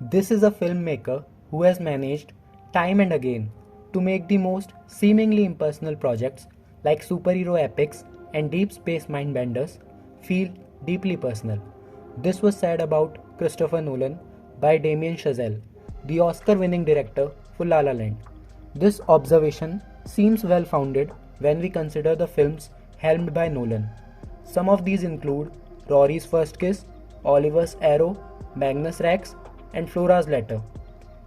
This is a filmmaker who has managed, time and again, to make the most seemingly impersonal projects like superhero epics and deep space mindbenders feel deeply personal. This was said about Christopher Nolan by Damien Chazelle, the Oscar winning director for La La Land. This observation seems well founded when we consider the films helmed by Nolan. Some of these include Rory's First Kiss, Oliver's Arrow, Magnus Rex, and Flora's Letter.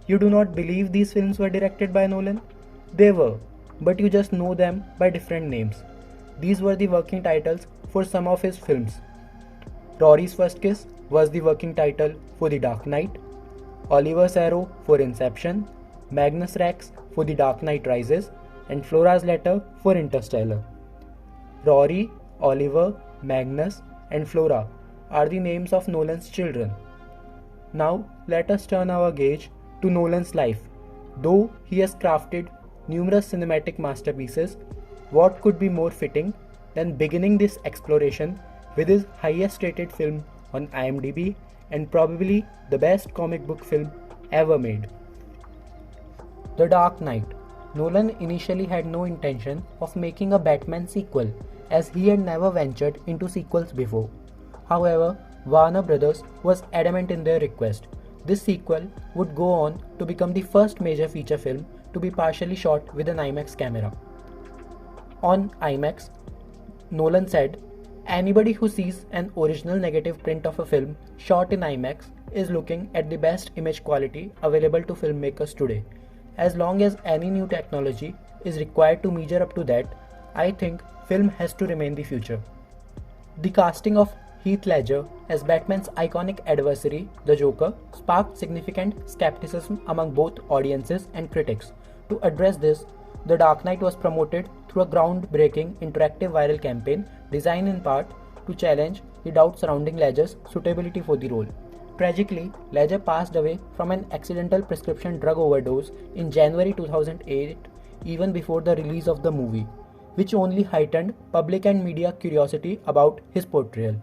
You do not believe these films were directed by Nolan? They were, but you just know them by different names. These were the working titles for some of his films. Rory's First Kiss was the working title for The Dark Knight, Oliver's Arrow for Inception, Magnus Rex for The Dark Knight Rises, and Flora's Letter for Interstellar. Rory, Oliver, Magnus, and Flora are the names of Nolan's children. Now let us turn our gaze to Nolan's life. Though he has crafted numerous cinematic masterpieces, what could be more fitting than beginning this exploration with his highest rated film on IMDb and probably the best comic book film ever made. The Dark Knight. Nolan initially had no intention of making a Batman sequel, as he had never ventured into sequels before. However, Warner Brothers was adamant in their request. This sequel would go on to become the first major feature film to be partially shot with an IMAX camera. On IMAX, Nolan said, "Anybody who sees an original negative print of a film shot in IMAX is looking at the best image quality available to filmmakers today. As long as any new technology is required to measure up to that, I think film has to remain the future." The casting of Heath Ledger as Batman's iconic adversary, the Joker, sparked significant skepticism among both audiences and critics. To address this, The Dark Knight was promoted through a groundbreaking interactive viral campaign designed in part to challenge the doubt surrounding Ledger's suitability for the role. Tragically, Ledger passed away from an accidental prescription drug overdose in January 2008, even before the release of the movie, which only heightened public and media curiosity about his portrayal.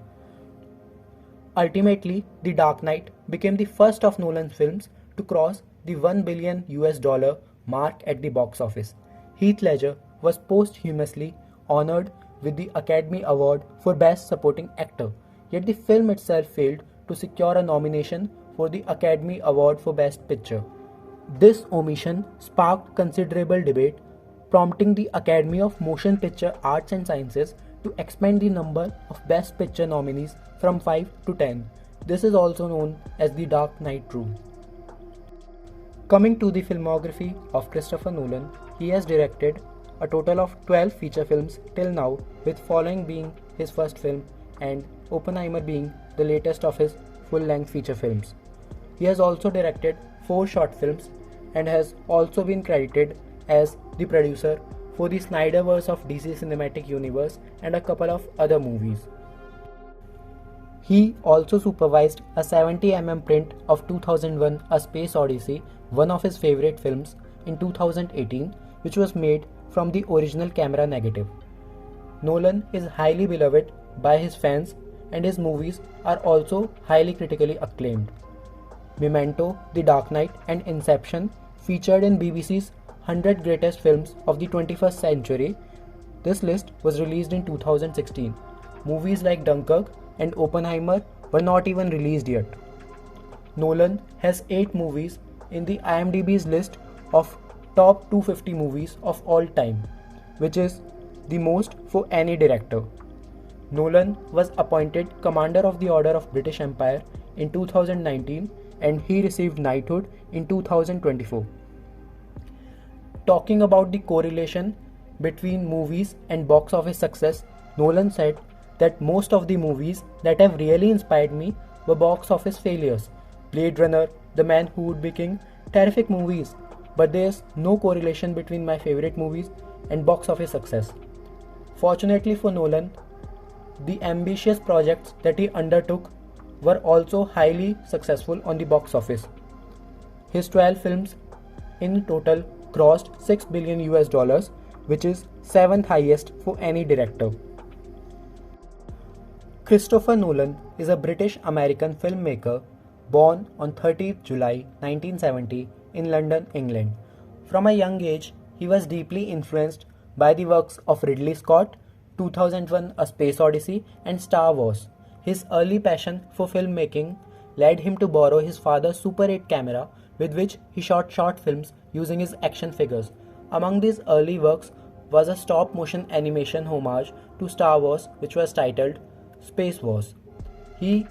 Ultimately, The Dark Knight became the first of Nolan's films to cross the $1 billion mark at the box office. Heath Ledger was posthumously honored with the Academy Award for Best Supporting Actor, yet the film itself failed to secure a nomination for the Academy Award for Best Picture. This omission sparked considerable debate, prompting the Academy of Motion Picture Arts and Sciences to expand the number of Best Picture nominees from 5 to 10. This is also known as the Dark Knight rule. Coming to the filmography of Christopher Nolan, he has directed a total of 12 feature films till now, with Following being his first film and Oppenheimer being the latest of his full-length feature films. He has also directed 4 short films and has also been credited as the producer for the Snyderverse of DC Cinematic Universe and a couple of other movies. He also supervised a 70mm print of 2001 A Space Odyssey, one of his favorite films, in 2018, which was made from the original camera negative. Nolan is highly beloved by his fans and his movies are also highly critically acclaimed. Memento, The Dark Knight and Inception featured in BBC's 100 Greatest Films of the 21st Century. This list was released in 2016. Movies like Dunkirk and Oppenheimer were not even released yet. Nolan has 8 movies in the IMDb's list of top 250 movies of all time, which is the most for any director. Nolan was appointed Commander of the Order of British Empire in 2019 and he received knighthood in 2024. Talking about the correlation between movies and box office success, Nolan said that most of the movies that have really inspired me were box office failures. Blade Runner, The Man Who Would Be King, terrific movies, but there's no correlation between my favorite movies and box office success. Fortunately for Nolan, the ambitious projects that he undertook were also highly successful on the box office. His 12 films in total grossed $6 billion, which is 7th highest for any director. Christopher Nolan is a British-American filmmaker born on 30th July 1970 in London, England. From a young age, he was deeply influenced by the works of Ridley Scott, 2001 A Space Odyssey, and Star Wars. His early passion for filmmaking led him to borrow his father's Super 8 camera, with which he shot short films using his action figures. Among these early works was a stop motion animation homage to Star Wars, which was titled Space Wars. He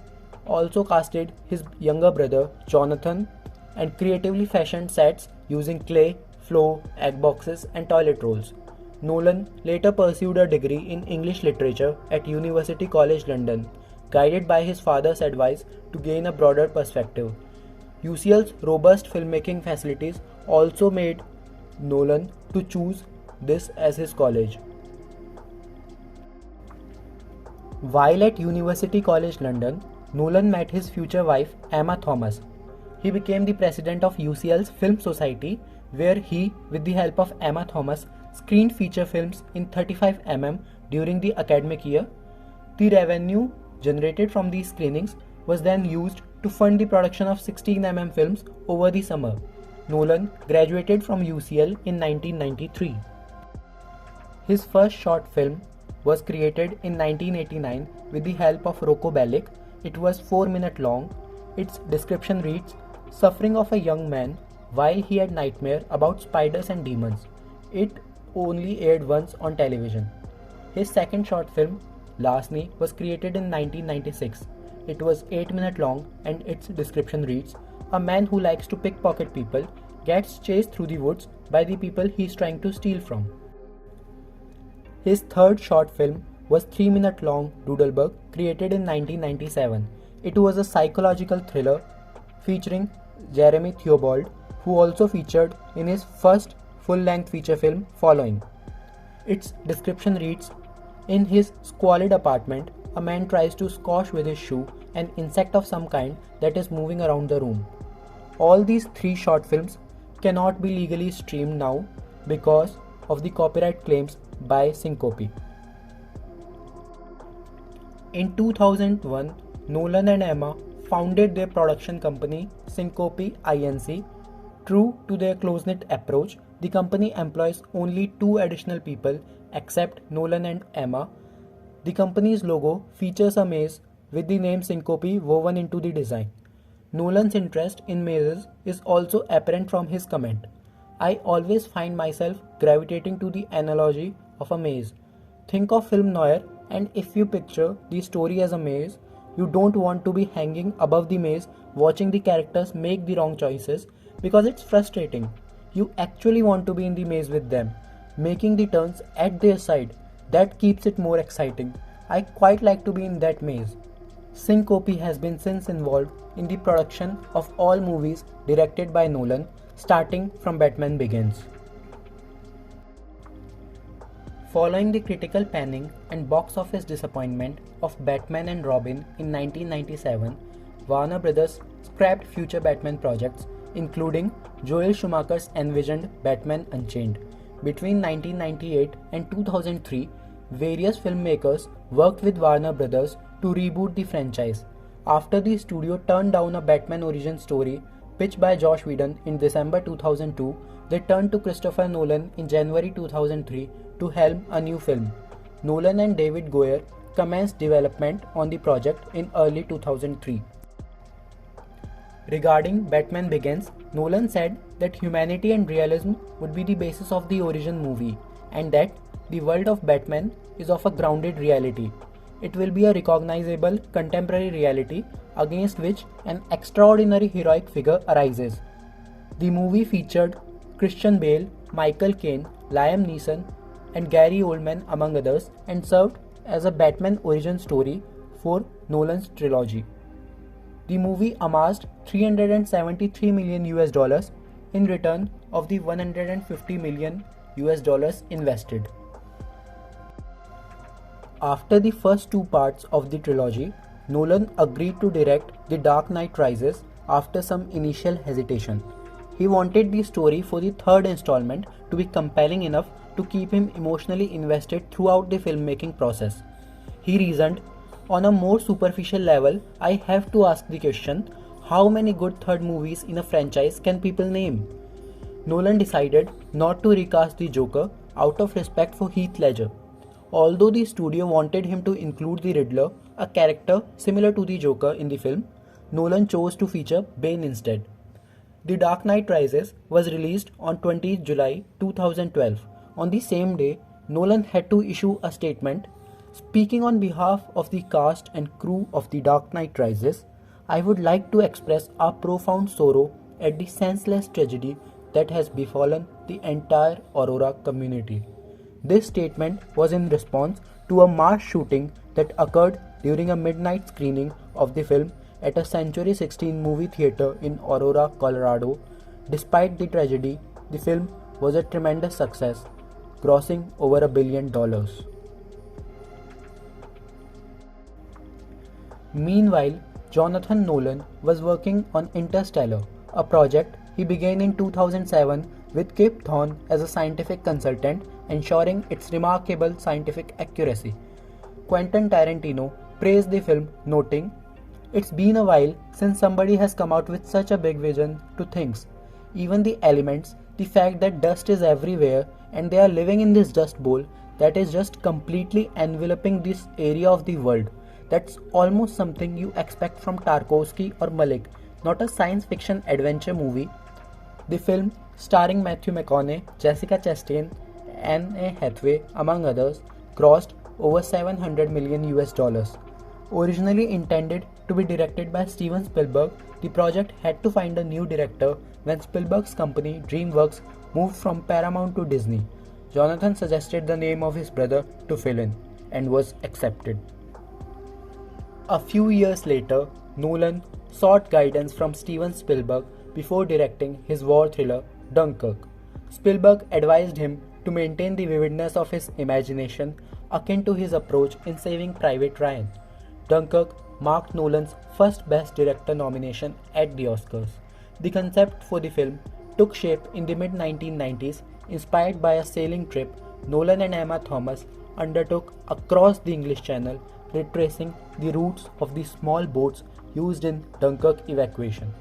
also casted his younger brother Jonathan and creatively fashioned sets using clay, floor, egg boxes, and toilet rolls. Nolan later pursued a degree in English literature at University College London, guided by his father's advice to gain a broader perspective. UCL's robust filmmaking facilities also made Nolan to choose this as his college. While at University College London, Nolan met his future wife Emma Thomas. He became the president of UCL's Film Society, where he, with the help of Emma Thomas, screened feature films in 35mm during the academic year. The revenue generated from these screenings was then used to fund the production of 16mm films over the summer. Nolan graduated from UCL in 1993. His first short film was created in 1989 with the help of Rocco Bellic. It was 4 minutes long. Its description reads, "Suffering of a young man while he had nightmare about spiders and demons." It only aired once on television. His second short film, Larceny, was created in 1996. It was 8 minutes long and its description reads, "A man who likes to pickpocket people gets chased through the woods by the people he's trying to steal from." His third short film was 3 minutes long, Doodlebug, created in 1997. It was a psychological thriller featuring Jeremy Theobald, who also featured in his first full-length feature film, Following. Its description reads, "In his squalid apartment, a man tries to squash with his shoe an insect of some kind that is moving around the room." All these three short films cannot be legally streamed now because of the copyright claims by Syncope. In 2001, Nolan and Emma founded their production company Syncope Inc. True to their close-knit approach, the company employs only 2 additional people except Nolan and Emma. The company's logo features a maze with the name Syncope woven into the design. Nolan's interest in mazes is also apparent from his comment, "I always find myself gravitating to the analogy of a maze. Think of film noir, and if you picture the story as a maze, you don't want to be hanging above the maze watching the characters make the wrong choices because it's frustrating. You actually want to be in the maze with them, making the turns at their side. That keeps it more exciting. I quite like to be in that maze." Syncope has been since involved in the production of all movies directed by Nolan, starting from Batman Begins. Following the critical panning and box office disappointment of Batman and Robin in 1997, Warner Bros. Scrapped future Batman projects, including Joel Schumacher's envisioned Batman Unchained. Between 1998 and 2003, various filmmakers worked with Warner Bros. To reboot the franchise. After the studio turned down a Batman origin story pitched by Joss Whedon in December 2002, they turned to Christopher Nolan in January 2003 to helm a new film. Nolan and David Goyer commenced development on the project in early 2003. Regarding Batman Begins, Nolan said that humanity and realism would be the basis of the origin movie, and that the world of Batman is of a grounded reality. It will be a recognizable contemporary reality against which an extraordinary heroic figure arises. The movie featured Christian Bale, Michael Caine, Liam Neeson, and Gary Oldman among others, and served as a Batman origin story for Nolan's trilogy. The movie amassed $373 million in return of the $150 million invested. After the first 2 parts of the trilogy, Nolan agreed to direct The Dark Knight Rises after some initial hesitation. He wanted the story for the third installment to be compelling enough to keep him emotionally invested throughout the filmmaking process. He reasoned, "On a more superficial level, I have to ask the question, how many good third movies in a franchise can people name? Nolan decided not to recast the Joker out of respect for Heath Ledger. Although the studio wanted him to include the Riddler, a character similar to the Joker in the film, Nolan chose to feature Bane instead. The Dark Knight Rises was released on 20th July 2012. On the same day, Nolan had to issue a statement. Speaking on behalf of the cast and crew of The Dark Knight Rises, I would like to express our profound sorrow at the senseless tragedy that has befallen the entire Aurora community. This statement was in response to a mass shooting that occurred during a midnight screening of the film at a Century 16 movie theater in Aurora, Colorado. Despite the tragedy, the film was a tremendous success, grossing over $1 billion. Meanwhile, Jonathan Nolan was working on Interstellar, a project he began in 2007 with Kip Thorne as a scientific consultant, ensuring its remarkable scientific accuracy. Quentin Tarantino praised the film, noting, "It's been a while since somebody has come out with such a big vision to things. Even the elements, the fact that dust is everywhere and they are living in this dust bowl that is just completely enveloping this area of the world. That's almost something you expect from Tarkovsky or Malick, not a science fiction adventure movie." The film, starring Matthew McConaughey, Jessica Chastain, Anne Hathaway, among others, grossed over $700 million US. Originally intended to be directed by Steven Spielberg, the project had to find a new director when Spielberg's company DreamWorks moved from Paramount to Disney. Jonathan suggested the name of his brother to fill in, and was accepted. A few years later, Nolan sought guidance from Steven Spielberg before directing his war thriller Dunkirk. Spielberg advised him to maintain the vividness of his imagination, akin to his approach in Saving Private Ryan. Dunkirk marked Nolan's first Best Director nomination at the Oscars. The concept for the film took shape in the mid-1990s, inspired by a sailing trip Nolan and Emma Thomas undertook across the English Channel, retracing the routes of the small boats used in Dunkirk evacuation.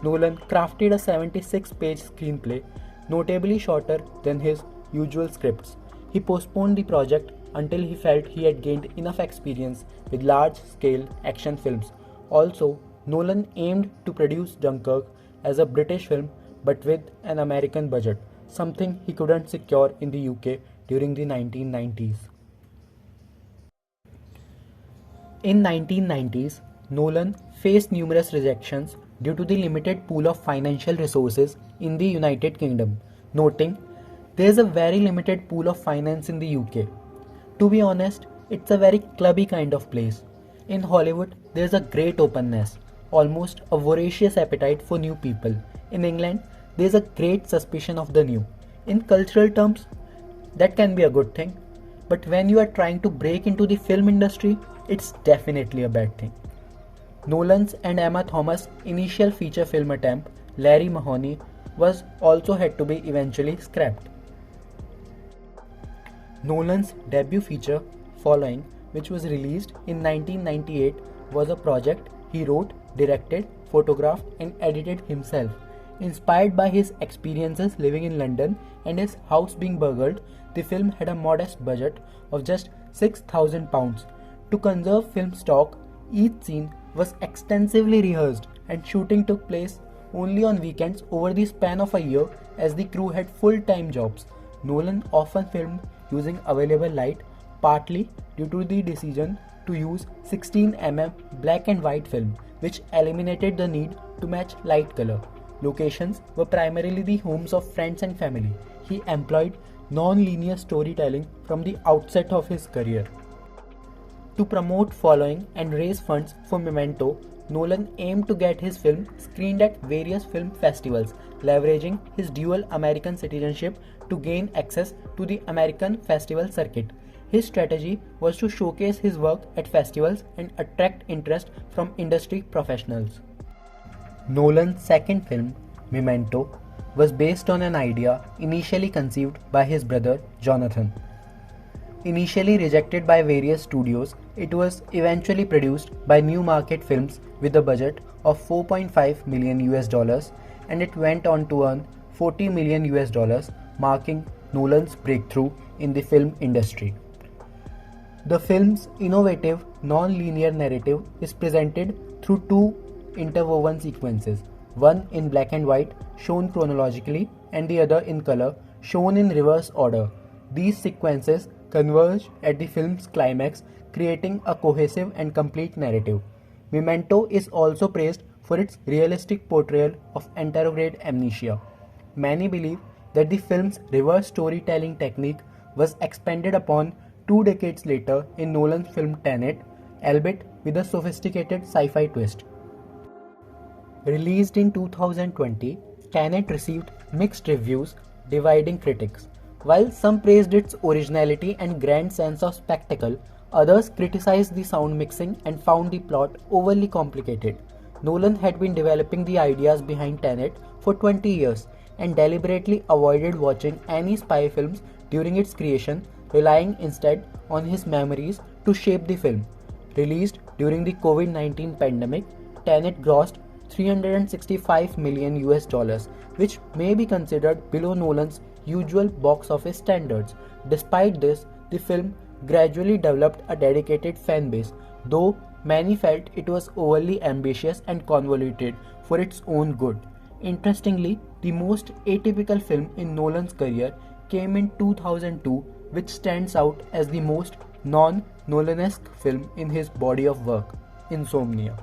Nolan crafted a 76-page screenplay, notably shorter than his usual scripts. He postponed the project until he felt he had gained enough experience with large-scale action films. Also, Nolan aimed to produce Dunkirk as a British film but with an American budget, something he couldn't secure in the UK during the 1990s. In 1990s, Nolan faced numerous rejections due to the limited pool of financial resources in the United Kingdom, noting, "There is a very limited pool of finance in the UK. To be honest, it's a very clubby kind of place. In Hollywood, there is a great openness, almost a voracious appetite for new people. In England, there is a great suspicion of the new. In cultural terms, that can be a good thing, but when you are trying to break into the film industry, it's definitely a bad thing." Nolan's and Emma Thomas' initial feature film attempt, Larry Mahoney, was also had to be eventually scrapped. Nolan's debut feature, Following, which was released in 1998, was a project he wrote, directed, photographed and edited himself. Inspired by his experiences living in London and his house being burgled, the film had a modest budget of just £6,000. To conserve film stock, each scene was extensively rehearsed and shooting took place only on weekends over the span of a year as the crew had full-time jobs. Nolan often filmed using available light, partly due to the decision to use 16mm black and white film, which eliminated the need to match light color. Locations were primarily the homes of friends and family. He employed non-linear storytelling from the outset of his career. To promote Following and raise funds for Memento, Nolan aimed to get his film screened at various film festivals, leveraging his dual American citizenship to gain access to the American festival circuit. His strategy was to showcase his work at festivals and attract interest from industry professionals. Nolan's second film, Memento, was based on an idea initially conceived by his brother Jonathan. Initially rejected by various studios, it was eventually produced by New Market Films with a budget of 4.5 million US dollars, and it went on to earn 40 million US dollars, marking Nolan's breakthrough in the film industry. The film's innovative, non-linear narrative is presented through two interwoven sequences, one in black and white, shown chronologically, and the other in color, shown in reverse order. These sequences converge at the film's climax, creating a cohesive and complete narrative. Memento is also praised for its realistic portrayal of anterograde amnesia. Many believe that the film's reverse storytelling technique was expanded upon 2 decades later in Nolan's film Tenet, albeit with a sophisticated sci-fi twist. Released in 2020, Tenet received mixed reviews, dividing critics. While some praised its originality and grand sense of spectacle, others criticized the sound mixing and found the plot overly complicated. Nolan had been developing the ideas behind Tenet for 20 years and deliberately avoided watching any spy films during its creation, relying instead on his memories to shape the film. Released during the COVID-19 pandemic, Tenet grossed 365 million US dollars, which may be considered below Nolan's usual box office standards. Despite this, the film gradually developed a dedicated fan base, though many felt it was overly ambitious and convoluted for its own good. Interestingly, the most atypical film in Nolan's career came in 2002, which stands out as the most non-Nolanesque film in his body of work, Insomnia.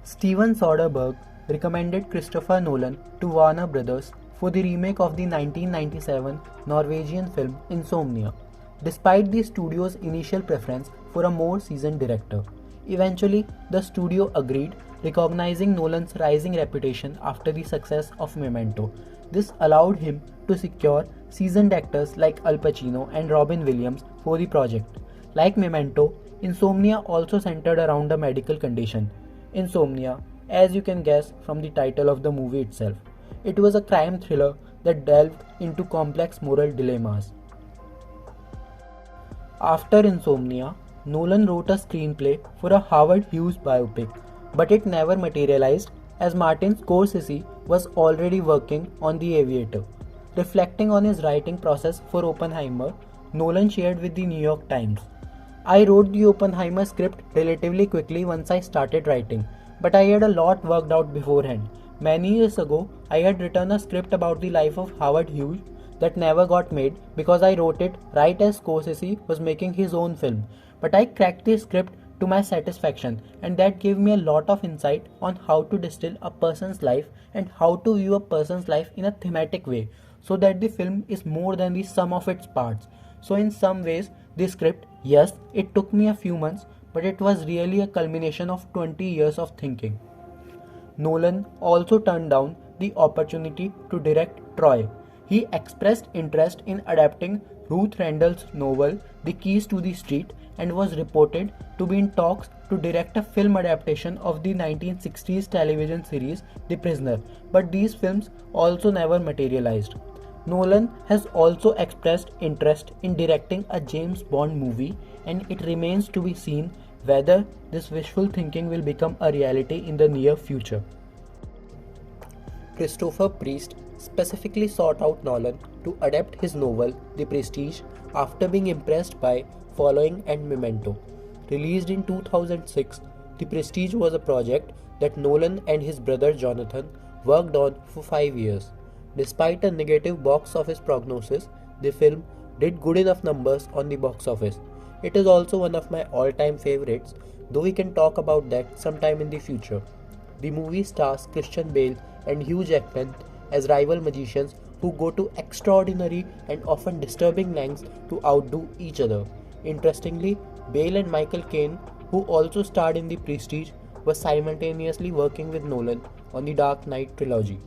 Steven Soderbergh recommended Christopher Nolan to Warner Brothers for the remake of the 1997 Norwegian film Insomnia, despite the studio's initial preference for a more seasoned director. Eventually, the studio agreed, recognizing Nolan's rising reputation after the success of Memento. This allowed him to secure seasoned actors like Al Pacino and Robin Williams for the project. Like Memento, Insomnia also centered around a medical condition. Insomnia, as you can guess from the title of the movie itself. It was a crime thriller that delved into complex moral dilemmas. After Insomnia, Nolan wrote a screenplay for a Howard Hughes biopic, but it never materialized as Martin Scorsese was already working on The Aviator. Reflecting on his writing process for Oppenheimer, Nolan shared with the New York Times, "I wrote the Oppenheimer script relatively quickly once I started writing, but I had a lot worked out beforehand. Many years ago, I had written a script about the life of Howard Hughes that never got made because I wrote it right as Scorsese was making his own film. But I cracked the script to my satisfaction, and that gave me a lot of insight on how to distill a person's life and how to view a person's life in a thematic way, so that the film is more than the sum of its parts. So in some ways, the script, yes, it took me a few months, but it was really a culmination of 20 years of thinking." Nolan also turned down the opportunity to direct Troy. He expressed interest in adapting Ruth Rendell's novel The Keys to the Street and was reported to be in talks to direct a film adaptation of the 1960s television series The Prisoner, but these films also never materialized. Nolan has also expressed interest in directing a James Bond movie, and it remains to be seen whether this wishful thinking will become a reality in the near future. Christopher Priest specifically sought out Nolan to adapt his novel The Prestige after being impressed by Following and Memento. Released in 2006, The Prestige was a project that Nolan and his brother Jonathan worked on for 5 years. Despite a negative box office prognosis, the film did good enough numbers on the box office. It is also one of my all-time favorites, though we can talk about that sometime in the future. The movie stars Christian Bale and Hugh Jackman as rival magicians who go to extraordinary and often disturbing lengths to outdo each other. Interestingly, Bale and Michael Caine, who also starred in The Prestige, were simultaneously working with Nolan on the Dark Knight trilogy.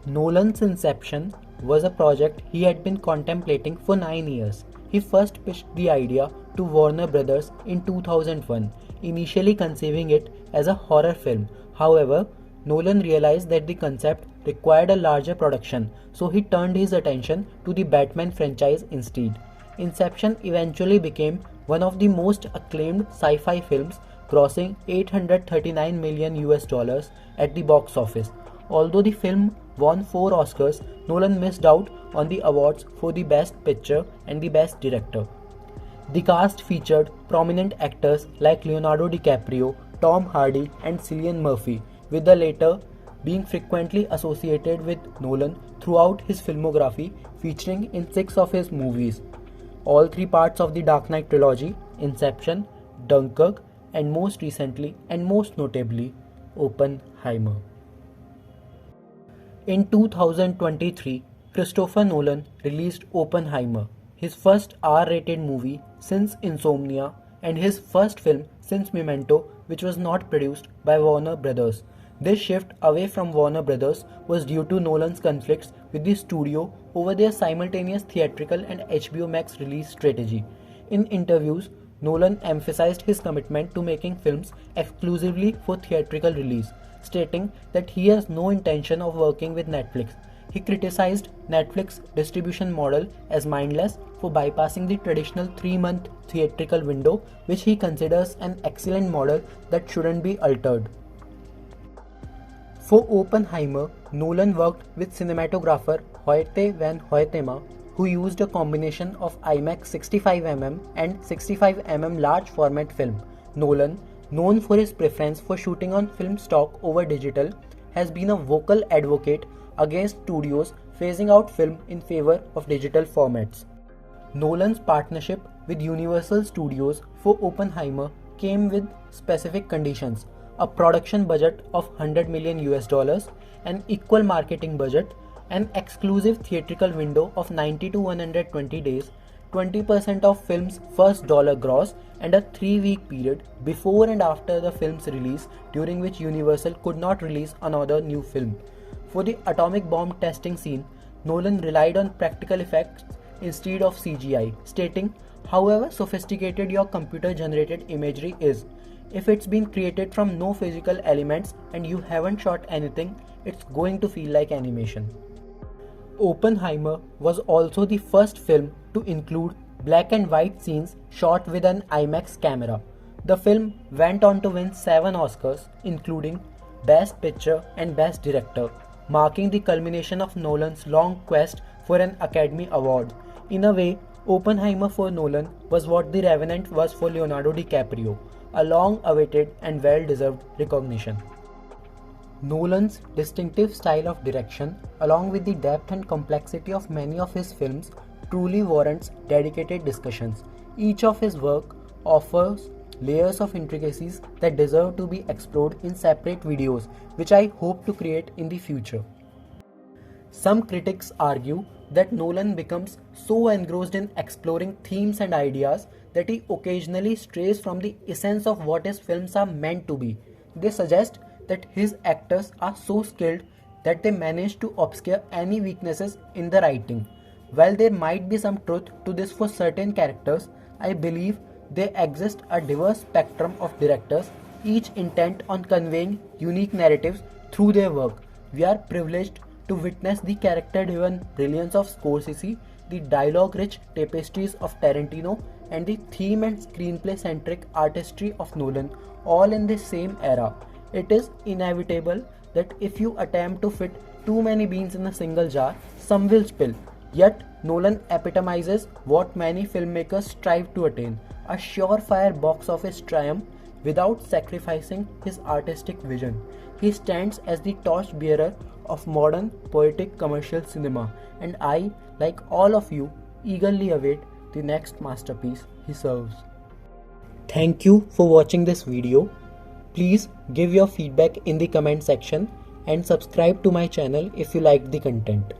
Nolan's Inception was a project he had been contemplating for 9 years. He first pitched the idea to Warner Brothers in 2001, initially conceiving it as a horror film. However, Nolan realized that the concept required a larger production, so he turned his attention to the Batman franchise instead. Inception eventually became one of the most acclaimed sci-fi films, grossing $839 million at the box office. Although the film won 4 Oscars, Nolan missed out on the awards for the Best Picture and the Best Director. The cast featured prominent actors like Leonardo DiCaprio, Tom Hardy, and Cillian Murphy, with the latter being frequently associated with Nolan throughout his filmography, featuring in 6 of his movies. All 3 parts of the Dark Knight trilogy, Inception, Dunkirk, and most recently and most notably, Oppenheimer. In 2023, Christopher Nolan released Oppenheimer, his first R-rated movie since Insomnia and his first film since Memento, which was not produced by Warner Brothers. This shift away from Warner Brothers was due to Nolan's conflicts with the studio over their simultaneous theatrical and HBO Max release strategy. In interviews, Nolan emphasized his commitment to making films exclusively for theatrical release, stating that he has no intention of working with Netflix. He criticized Netflix's distribution model as mindless for bypassing the traditional 3-month theatrical window, which he considers an excellent model that shouldn't be altered. For Oppenheimer, Nolan worked with cinematographer Hoyte van Hoytema, who used a combination of IMAX 65mm and 65mm large format film. Nolan, known for his preference for shooting on film stock over digital, has been a vocal advocate against studios phasing out film in favor of digital formats. Nolan's partnership with Universal Studios for Oppenheimer came with specific conditions: a production budget of $100 million, an equal marketing budget, an exclusive theatrical window of 90 to 120 days, 20% of film's first dollar gross, and a 3-week period before and after the film's release during which Universal could not release another new film. For the atomic bomb testing scene, Nolan relied on practical effects instead of CGI, stating, "However sophisticated your computer-generated imagery is, if it's been created from no physical elements and you haven't shot anything, it's going to feel like animation." Oppenheimer was also the first film to include black and white scenes shot with an IMAX camera. The film went on to win 7 Oscars, including Best Picture and Best Director, marking the culmination of Nolan's long quest for an Academy Award. In a way, Oppenheimer for Nolan was what The Revenant was for Leonardo DiCaprio, a long-awaited and well-deserved recognition. Nolan's distinctive style of direction, along with the depth and complexity of many of his films, truly warrants dedicated discussions. Each of his work offers layers of intricacies that deserve to be explored in separate videos, which I hope to create in the future. Some critics argue that Nolan becomes so engrossed in exploring themes and ideas that he occasionally strays from the essence of what his films are meant to be. They suggest that his actors are so skilled that they manage to obscure any weaknesses in the writing. While there might be some truth to this for certain characters, I believe there exists a diverse spectrum of directors, each intent on conveying unique narratives through their work. We are privileged to witness the character-driven brilliance of Scorsese, the dialogue-rich tapestries of Tarantino, and the theme and screenplay-centric artistry of Nolan, all in the same era. It is inevitable that if you attempt to fit too many beans in a single jar, some will spill. Yet, Nolan epitomizes what many filmmakers strive to attain: a surefire box office triumph without sacrificing his artistic vision. He stands as the torchbearer of modern poetic commercial cinema, and I, like all of you, eagerly await the next masterpiece he serves. Thank you for watching this video. Please give your feedback in the comment section and subscribe to my channel if you liked the content.